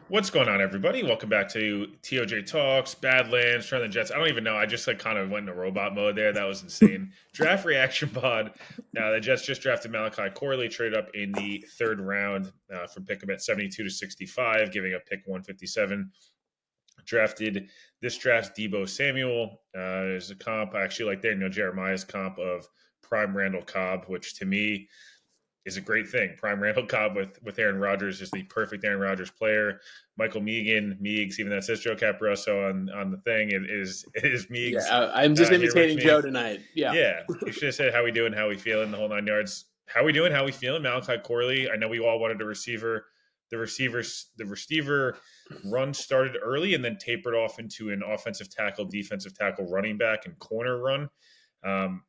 What's going on, everybody? Welcome back to TOJ Talks, Badlands, Trying the Jets. I don't even know. I just kind of went into robot mode there. That was insane. Draft reaction pod. The Jets just drafted Malachi Corley, traded up in the third round from pick at 72 to 65, giving up pick 157. Drafted this draft Debo Samuel. There's a comp I actually like there. Jeremiah's comp of Prime Randall Cobb, which to me is a great thing. Prime Randall Cobb with Aaron Rodgers is the perfect Aaron Rodgers player. Michael Meegs, even that says Joe Caprusso on the thing, it is Yeah, Meegs I'm just here with imitating Joe me. tonight. Yeah. Yeah, you should have said how we doing, how we feeling, the whole 9 yards. How we doing, how we feeling? Malachi Corley. I know we all wanted a receiver. The receiver run started early and then tapered off into an offensive tackle, defensive tackle, running back, and corner run.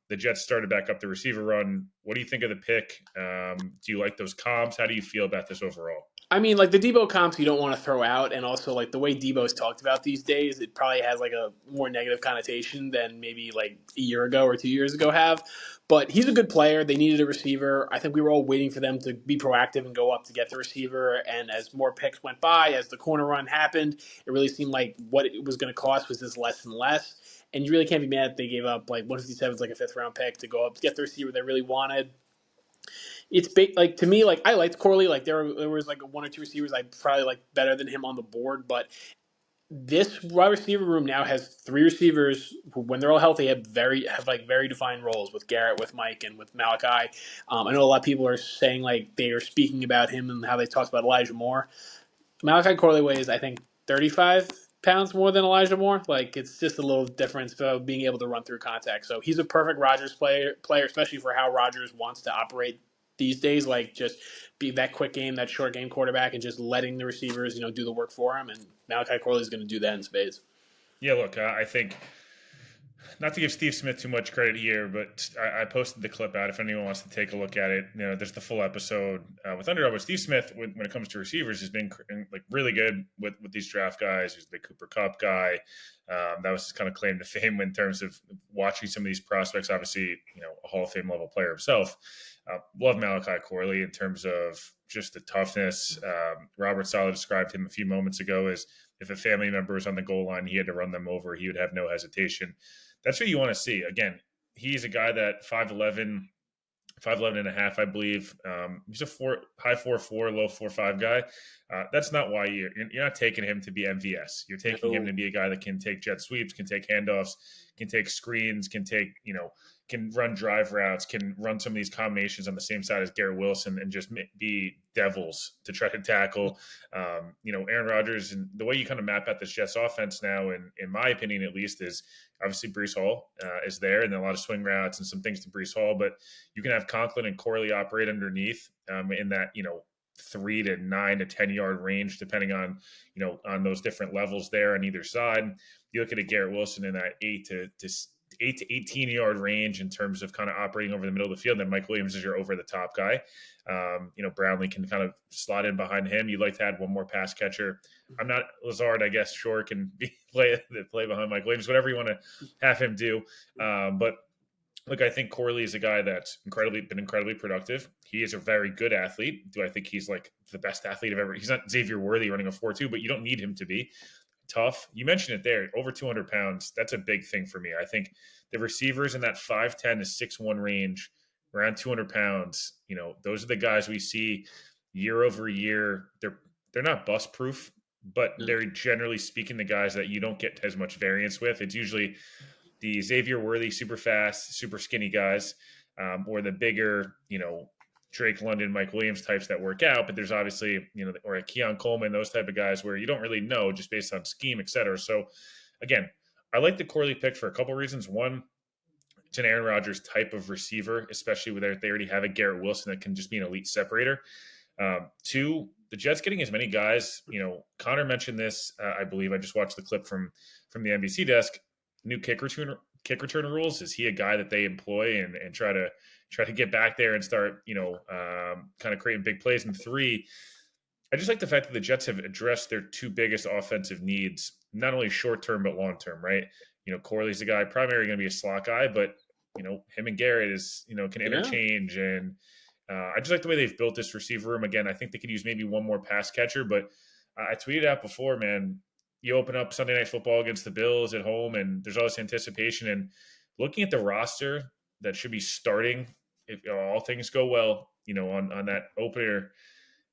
The Jets started back up the receiver run. What do you think of the pick? Do you like those comps? How do you feel about this overall? I mean, like the Debo comps you don't want to throw out, and also like the way Debo's talked about these days, it probably has like a more negative connotation than maybe like a year ago or 2 years ago have. But he's a good player. They needed a receiver. I think we were all waiting for them to be proactive and go up to get the receiver. And as more picks went by, as the corner run happened, it really seemed like what it was going to cost was just less and less. And you really can't be mad that they gave up like 157 is like a fifth round pick to go up to get the receiver they really wanted. It's like to me, like I liked Corley. Like there was like one or two receivers I probably like better than him on the board, but this wide receiver room now has three receivers who, when they're all healthy, have like very defined roles with Garrett, with Mike, and with Malachi. I know a lot of people are saying like they are speaking about him and how they talked about Elijah Moore. Malachi Corley weighs I think 35 pounds more than Elijah Moore. Like it's just a little difference about being able to run through contact. So he's a perfect Rodgers player, especially for how Rodgers wants to operate these days. Like just be that quick game, that short game quarterback, and just letting the receivers do the work for him. And Malachi Corley is going to do that in spades. Yeah, look, I think not to give Steve Smith too much credit here, but I posted the clip out if anyone wants to take a look at it. There's the full episode with Underdog. But Steve Smith, when it comes to receivers, has been like really good with these draft guys. He's the Cooper Cup guy. That was his kind of claim to fame in terms of watching some of these prospects. Obviously, a Hall of Fame level player himself. Love Malachi Corley in terms of just the toughness. Robert Saleh described him a few moments ago as if a family member was on the goal line, he had to run them over. He would have no hesitation. That's what you want to see. Again, he's a guy that 5'11", 5'11 and a half, I believe. He's a high 4'4", low 4'5 guy. That's not why you're not taking him to be MVS. You're taking him No. to be a guy that can take jet sweeps, can take handoffs, can take screens, can run drive routes, can run some of these combinations on the same side as Garrett Wilson and just be devils to try to tackle. Aaron Rodgers, and the way you kind of map out this Jets offense now, in my opinion at least, is obviously Brees Hall is there, and then a lot of swing routes and some things to Brees Hall, but you can have Conklin and Corley operate underneath in that 3 to 9 to 10 yard range, depending on on those different levels there on either side. You look at a Garrett Wilson in that 8 to 18 yard range in terms of kind of operating over the middle of the field. Then Mike Williams is your over the top guy. Brownlee can kind of slot in behind him. You'd like to add one more pass catcher. I'm not Lazard, I guess. Sure, can play behind Mike Williams, whatever you want to have him do. But look, I think Corley is a guy that's been incredibly productive. He is a very good athlete. Do I think he's like the best athlete I've ever? He's not Xavier Worthy running a 4.2, but you don't need him to be tough. You mentioned it there, over 200 pounds. That's a big thing for me. I think the receivers in that 5'10 to 6'1 range, around 200 pounds, those are the guys we see year over year. They're not bust proof, but they're generally speaking the guys that you don't get as much variance with. It's usually the Xavier Worthy, super fast, super skinny guys, or the bigger, Drake London, Mike Williams types that work out. But there's obviously, or a Keon Coleman, those type of guys where you don't really know just based on scheme, et cetera. So again, I like the Corley pick for a couple of reasons. One, it's an Aaron Rodgers type of receiver, especially where they already have a Garrett Wilson that can just be an elite separator. Two, the Jets getting as many guys. Connor mentioned this. I believe I just watched the clip from the NBC desk. New kick return rules. Is he a guy that they employ and try to get back there and start kind of creating big plays? And three, I just like the fact that the Jets have addressed their two biggest offensive needs, not only short term but long term. Right? Corley's the guy, primarily going to be a slot guy, but him and Garrett can Yeah. interchange, and I just like the way they've built this receiver room. Again, I think they could use maybe one more pass catcher, but I tweeted out before, man. You open up Sunday Night Football against the Bills at home, and there's all this anticipation. And looking at the roster that should be starting, if all things go well, on that opener,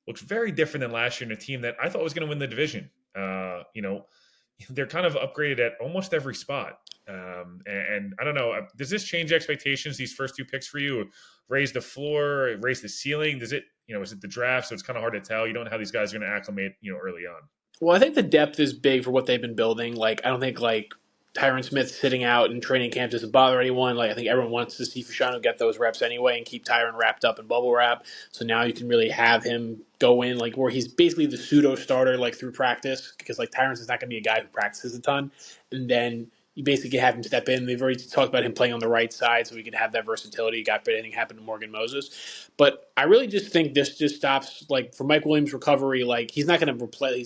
looks very different than last year in a team that I thought was going to win the division. They're kind of upgraded at almost every spot. And I don't know, does this change expectations, these first two picks for you? Raise the floor, raise the ceiling? Does it, is it the draft? So it's kind of hard to tell. You don't know how these guys are going to acclimate, early on. Well, I think the depth is big for what they've been building. Like, I don't think Tyron Smith sitting out in training camp doesn't bother anyone. Like, I think everyone wants to see Fashanu get those reps anyway and keep Tyron wrapped up in bubble wrap. So now you can really have him go in where he's basically the pseudo starter through practice, because Tyron's is not going to be a guy who practices a ton, and then you basically have him step in. They've already talked about him playing on the right side, so we could have that versatility. God forbid anything happened to Morgan Moses. But I really just think this just stops, for Mike Williams' recovery, he's not going to play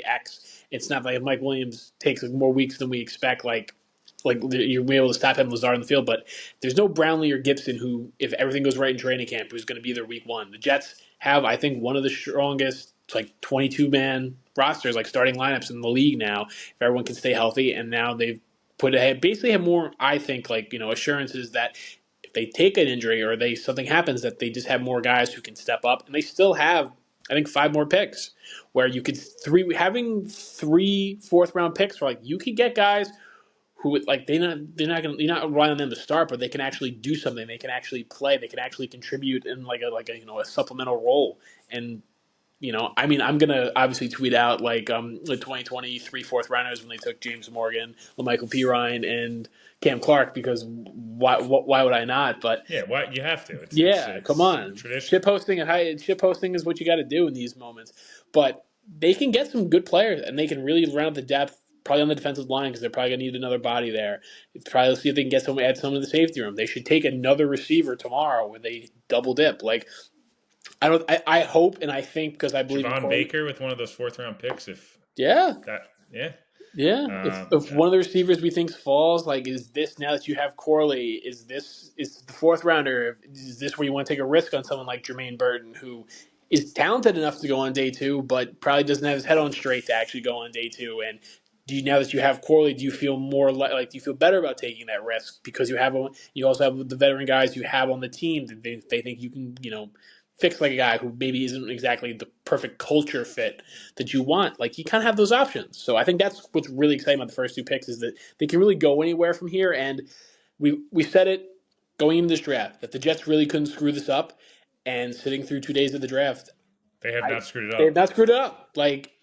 X. It's not like if Mike Williams takes more weeks than we expect, you'll be able to stop him Lazard in the field. But there's no Brownlee or Gibson who, if everything goes right in training camp, who's going to be there week one. The Jets have, I think, one of the strongest 22-man rosters, starting lineups in the league now, if everyone can stay healthy. And now they've basically have more, I think, assurances that if they take an injury or something happens, that they just have more guys who can step up. And they still have, I think, 5 more picks, where you could having 3 fourth-round picks, where you could get guys who you're not relying on them to start, but they can actually do something. They can actually play. They can actually contribute in a supplemental role. And I'm gonna obviously tweet out the 2023 fourth rounders when they took James Morgan, LaMichael Pirine, and Cam Clark, because why would I not? But yeah, why you have to? It's come on, tradition. Shit posting is what you got to do in these moments. But they can get some good players, and they can really round the depth. Probably on the defensive line, because they're probably gonna need another body there. Probably see if they can add someone in the safety room. They should take another receiver tomorrow where they double dip. I hope and I think, because I believe Javon Baker with one of those fourth round picks. Yeah. If Yeah. one of the receivers we think falls, is this, now that you have Corley, is the fourth rounder? Is this where you want to take a risk on someone like Jermaine Burton, who is talented enough to go on day 2, but probably doesn't have his head on straight to actually go on day 2? And now that you have Corley, do you feel more do you feel better about taking that risk, because you also have the veteran guys you have on the team that they think you can fix a guy who maybe isn't exactly the perfect culture fit that you want? You kind of have those options. So I think that's what's really exciting about the first 2 picks, is that they can really go anywhere from here. And we said it going into this draft, that the Jets really couldn't screw this up. And sitting through 2 days of the draft, they have not screwed it up. They have not screwed it up.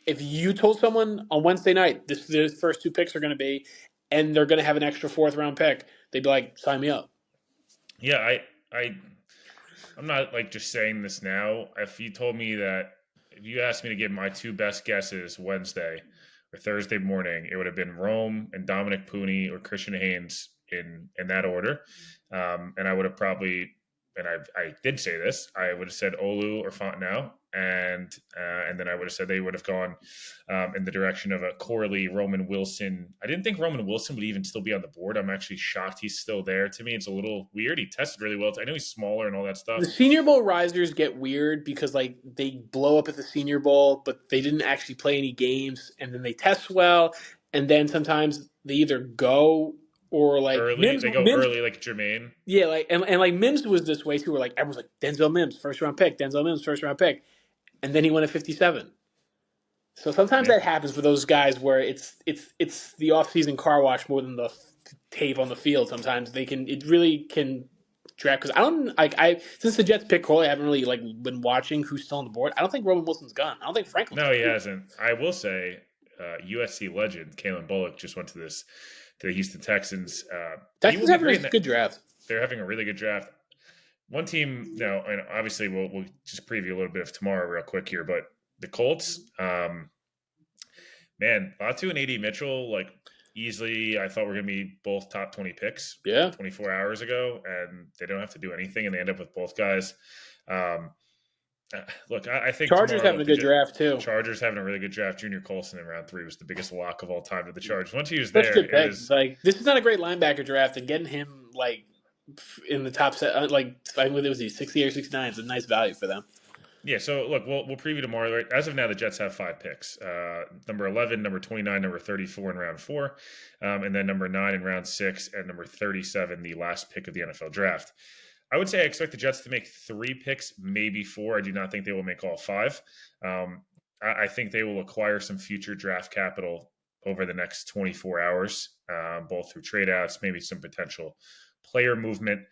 If you told someone on Wednesday night, the first 2 picks are going to be, and they're going to have an extra 4th round pick, they'd be like, sign me up. Yeah, I'm not just saying this now. If you told me that, if you asked me to give my 2 best guesses Wednesday or Thursday morning, it would have been Rome and Dominic Pooney or Christian Haynes in that order. And I would have probably, and I did say this, I would have said Olu or Fontenot. And then I would have said they would have gone in the direction of a Corley, Roman Wilson. I didn't think Roman Wilson would even still be on the board. I'm actually shocked he's still there. To me, it's a little weird. He tested really well. I know he's smaller and all that stuff. The Senior Bowl risers get weird because they blow up at the Senior Bowl, but they didn't actually play any games, and then they test well, and then sometimes they either go or early. Mims, they go Mims, early, like Jermaine. Yeah, and Mims was this way too. Where everyone's like, Denzel Mims, first round pick. Denzel Mims, first round pick. And then he went at 57. So sometimes that happens for those guys, where it's the offseason car wash more than the tape on the field. Sometimes it really can drag, because since the Jets picked Corley, I haven't really been watching who's still on the board. I don't think Roman Wilson's gone. I don't think Franklin's No, he hasn't. I will say USC legend Kalen Bullock just went to the Houston Texans. Texans having a good draft. They're having a really good draft. One team, and obviously we'll just preview a little bit of tomorrow real quick here, but the Colts, man, Latu and AD Mitchell, easily, I thought were going to be both top 20 picks 24 hours ago, and they don't have to do anything, and they end up with both guys. Look, I think Chargers having a good draft too. Chargers having a really good draft. Junior Colson in round 3 was the biggest lock of all time to the Chargers. Once he was there, it was this is not a great linebacker draft, and getting him in the top set, I think it was 60 or 69 is a nice value for them. Yeah, so look, we'll preview tomorrow. Right? As of now, the Jets have 5 picks: number 11, number 29, number 34 in round 4, and then number 9 in round 6, and number 37, the last pick of the NFL draft. I would say I expect the Jets to make 3 picks, maybe 4. I do not think they will make all 5. I think they will acquire some future draft capital over the next 24 hours, both through trade outs, maybe some potential player movement.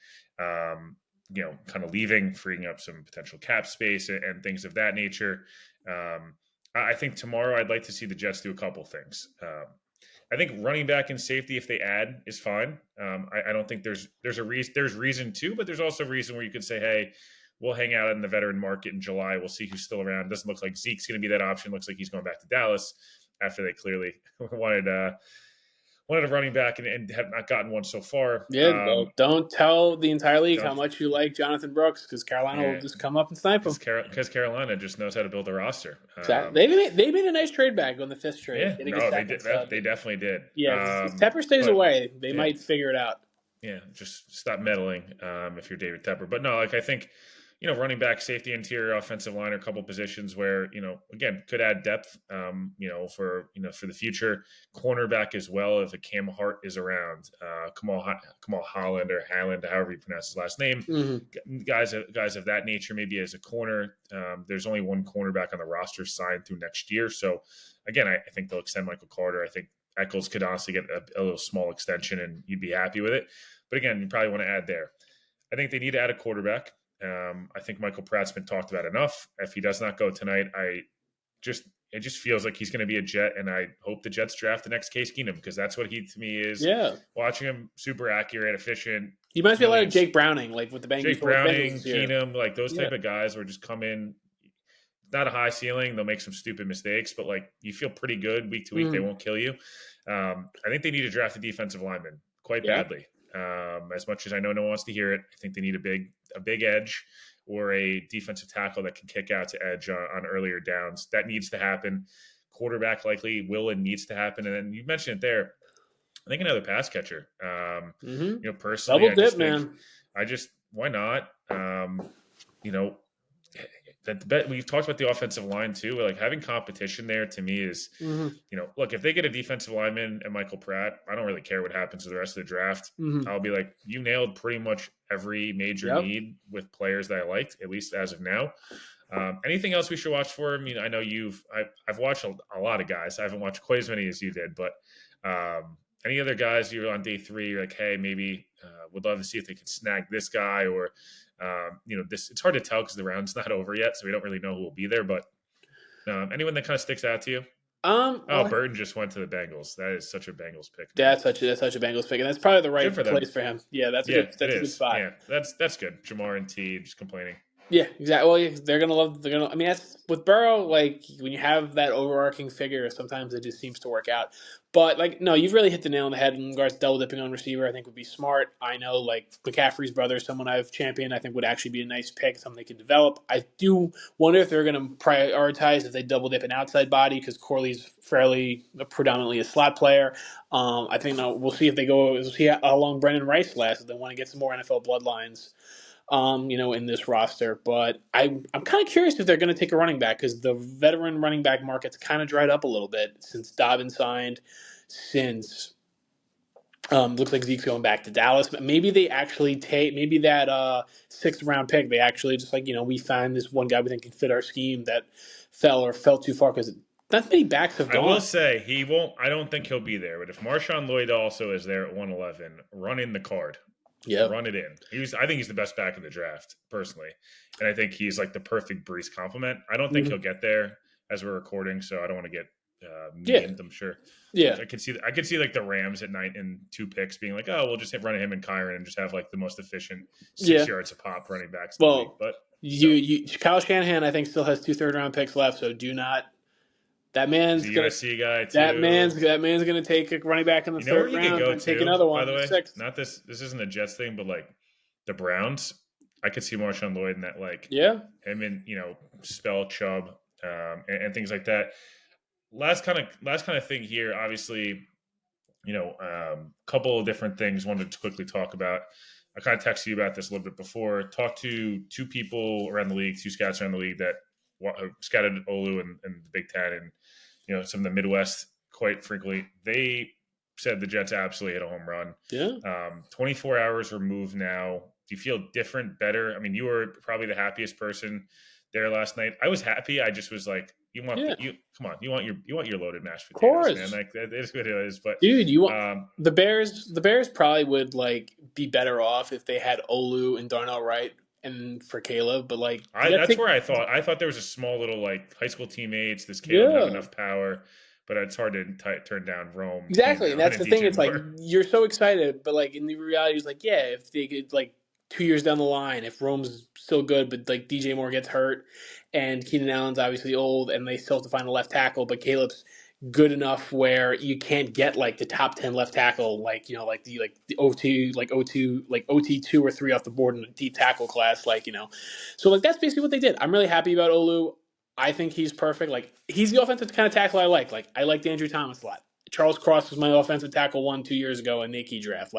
Kind of leaving, freeing up some potential cap space and things of that nature. I think tomorrow I'd like to see the Jets do a couple things. I think running back and safety, if they add, is fine. I don't think there's reason to, but there's also reason where you could say, hey, we'll hang out in the veteran market in July. We'll see who's still around. It doesn't look like Zeke's going to be that option. Looks like he's going back to Dallas after they clearly wanted a running back and have not gotten one so far. Yeah, don't tell the entire league how much you like Jonathan Brooks, because Carolina will just come up and snipe him. Because Carolina just knows how to build a roster. They made a nice trade back on the 5th trade. Yeah, no, they did. They definitely did. Yeah, if Tepper stays away, they might figure it out. Yeah, just stop meddling if you're David Tepper. But no, like I think, running back, safety, interior, offensive line are a couple positions where, again, could add depth, for the future. Cornerback as well, if a Cam Hart is around, Kamal Holland or Halland, however you pronounce his last name, guys of that nature, maybe as a corner. There's only one cornerback on the roster signed through next year. So, again, I think they'll extend Michael Carter. I think Eccles could honestly get a little small extension and you'd be happy with it. But again, you probably want to add there. I think they need to add a quarterback. I think Michael Pratt's been talked about enough. If he does not go tonight, it just feels like he's going to be a Jet, and I hope the Jets draft the next Case Keenum, because that's what he to me is. Yeah, watching him, super accurate, efficient. He reminds me a lot of Jake Browning, like with the Bengals. Jake Browning, Keenum, like those type of guys where just come in. Not a high ceiling. They'll make some stupid mistakes, but like you feel pretty good week to week. They won't kill you. I think they need to draft a defensive lineman quite badly. As much as I know no one wants to hear it, I think they need a big edge or a defensive tackle that can kick out to edge on earlier downs. That needs to happen. Quarterback likely will and needs to happen. And then you mentioned it there. I think another pass catcher. Personally, double dip, man. Why not? We've talked about the offensive line too. Like having competition there to me is, look, if they get a defensive lineman and Michael Pratt, I don't really care what happens to the rest of the draft. I'll be like, you nailed pretty much every major need with players that I liked, at least as of now. Anything else we should watch for? I mean, I know I've watched a lot of guys. I haven't watched quite as many as you did, but any other guys you're on day 3, you're like, hey, maybe would love to see if they could snag this guy or, it's hard to tell because the round's not over yet, so we don't really know who will be there. But anyone that kind of sticks out to you? Burton just went to the Bengals. That is such a Bengals pick. That's such a Bengals pick, and that's probably the right place for him. Yeah, that's a good spot. Yeah, that's good. Jamar and T just complaining. Yeah, exactly. Well, they're gonna. I mean, that's with Burrow. Like when you have that overarching figure, sometimes it just seems to work out. But like, no, you've really hit the nail on the head in regards to double dipping on receiver. I think would be smart. I know, like McCaffrey's brother, someone I've championed. I think would actually be a nice pick, something they could develop. I do wonder if they're going to prioritize if they double dip an outside body because Corley's predominantly a slot player. I think we'll see if they go. We'll see how long Brendan Rice lasts. If they want to get some more NFL bloodlines. In this roster. But I'm kind of curious if they're going to take a running back because the veteran running back market's kind of dried up a little bit since Dobbins signed, since looks like Zeke's going back to Dallas. But maybe they actually maybe that 6th round pick, they actually just we find this one guy we think can fit our scheme that fell too far because not many backs have gone. I will say he won't. I don't think he'll be there. But if Marshawn Lloyd also is there at 111, run in the card. Yeah, run it in. I think he's the best back in the draft, personally, and I think he's like the perfect Brees complement. I don't think he'll get there as we're recording, so I don't want to get named. I'm sure. Yeah, I could see like the Rams at night in 2 picks being like, oh, we'll just run him and Kyron and just have like the most efficient 6 yards a pop running backs. Well, but Kyle Shanahan, I think, still has 2 third-round picks left, so do not. That man's going USC guy too. That man's going to take a running back in the 3rd round and take another one. By the way, 6th. Not this. This isn't a Jets thing, but like the Browns, I could see Marshawn Lloyd in that. Like him and spell Chubb and things like that. Last kind of thing here. Obviously, couple of different things. Wanted to quickly talk about. I kind of texted you about this a little bit before. Talked to 2 people around the league, 2 scouts around the league that scouted Olu and the Big Ten and some of the Midwest quite frequently. They said the Jets absolutely hit a home run. Yeah. 24 hours removed now. Do you feel different, better? I mean, you were probably the happiest person there last night. I was happy. I just was like, come on, you want your loaded mashed Of potatoes, man. course. Like that is what it is. But Dude, you want the Bears? The Bears probably would be better off if they had Olu and Darnell Wright and for Caleb. But that's where I thought. I thought there was a small little high school teammates. Does Caleb have enough power? But it's hard to turn down Rome. Exactly, and that's the thing. It's Moore. You're so excited, but in the reality, it's if they could 2 years down the line, if Rome's still good, but DJ Moore gets hurt, and Keenan Allen's obviously old, and they still have to find a left tackle, but Caleb's good enough where you can't get the top 10 left tackle, the OT 2 or 3 off the board in the deep tackle class, so that's basically what they did. I'm really happy about Olu. I think he's perfect. He's the offensive kind of tackle I like. I liked Andrew Thomas a lot. Charles Cross was my offensive tackle 2 years ago in the Nike draft.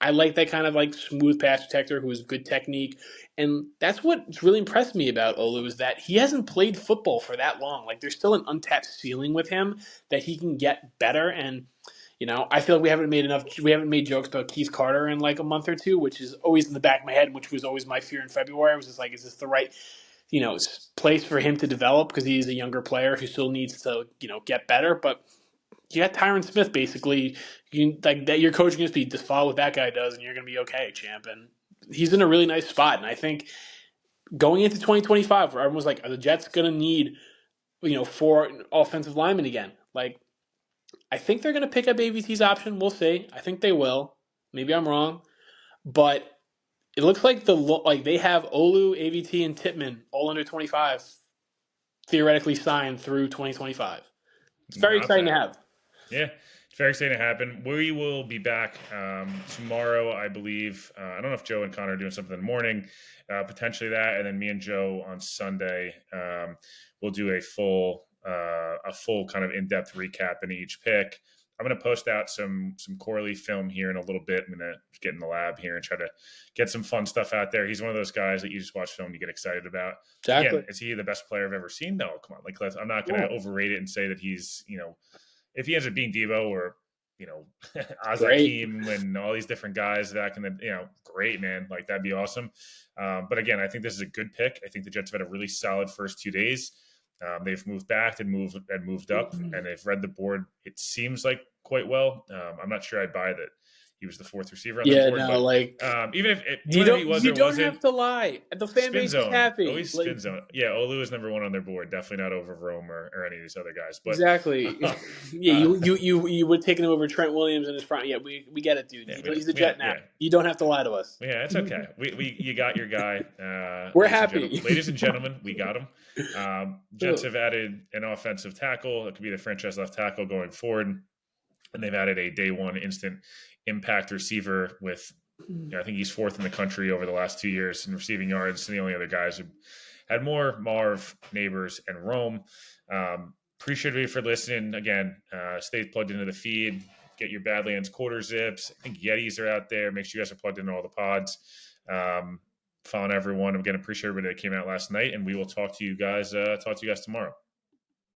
I like that kind of smooth pass protector who has good technique. And that's what's really impressed me about Olu is that he hasn't played football for that long. There's still an untapped ceiling with him that he can get better. And, I feel like we haven't made jokes about Keith Carter in a month or two, which is always in the back of my head, which was always my fear in February. I was just is this the right place for him to develop because he's a younger player who still needs to, get better. But you got Tyron Smith basically. That your coaching going to be just follow what that guy does, and you're going to be okay, champ. And he's in a really nice spot. And I think going into 2025, where everyone's are the Jets going to need 4 offensive linemen again? I think they're going to pick up AVT's option. We'll see. I think they will. Maybe I'm wrong, but it looks like they have Olu, AVT, and Tippmann all under 25 theoretically signed through 2025. It's very exciting to have. Yeah, it's very exciting to happen. We will be back tomorrow, I believe. I don't know if Joe and Connor are doing something in the morning, potentially that, and then me and Joe on Sunday we'll do a full kind of in-depth recap in each pick. I'm going to post out some Corley film here in a little bit. I'm going to get in the lab here and try to get some fun stuff out there. He's one of those guys that you just watch film, you get excited about. Exactly. Again, is he the best player I've ever seen? No, come on. I'm not going to overrate it and say that he's, if he ends up being Devo or, Azakim and all these different guys that can, great, man. That'd be awesome. But again, I think this is a good pick. I think the Jets have had a really solid first 2 days. They've moved back and moved up, and they've read the board. It seems like quite well. I'm not sure I buy that he was the 4th receiver on the board. But, even if he was, you don't have to lie. The fan base is happy. Always spin zone. Yeah, Olu is number 1 on their board. Definitely not over Rome or any of these other guys. But exactly. You would take him over Trent Williams in his prime. Yeah, we get it, dude. He's a Jet now. Yeah. You don't have to lie to us. Yeah, it's okay. You got your guy. We're happy, ladies and gentlemen. We got him. Jets have added an offensive tackle. It could be the franchise left tackle going forward. And they've added a day 1 instant impact receiver with, I think he's 4th in the country over the last 2 years in receiving yards. And the only other guys who had more, Marv, Neighbors, and Rome. Appreciate you for listening. Again, stay plugged into the feed. Get your Badlands quarter zips. I think Yetis are out there. Make sure you guys are plugged into all the pods. Following everyone. Again, appreciate everybody that came out last night. And we will talk to you guys tomorrow.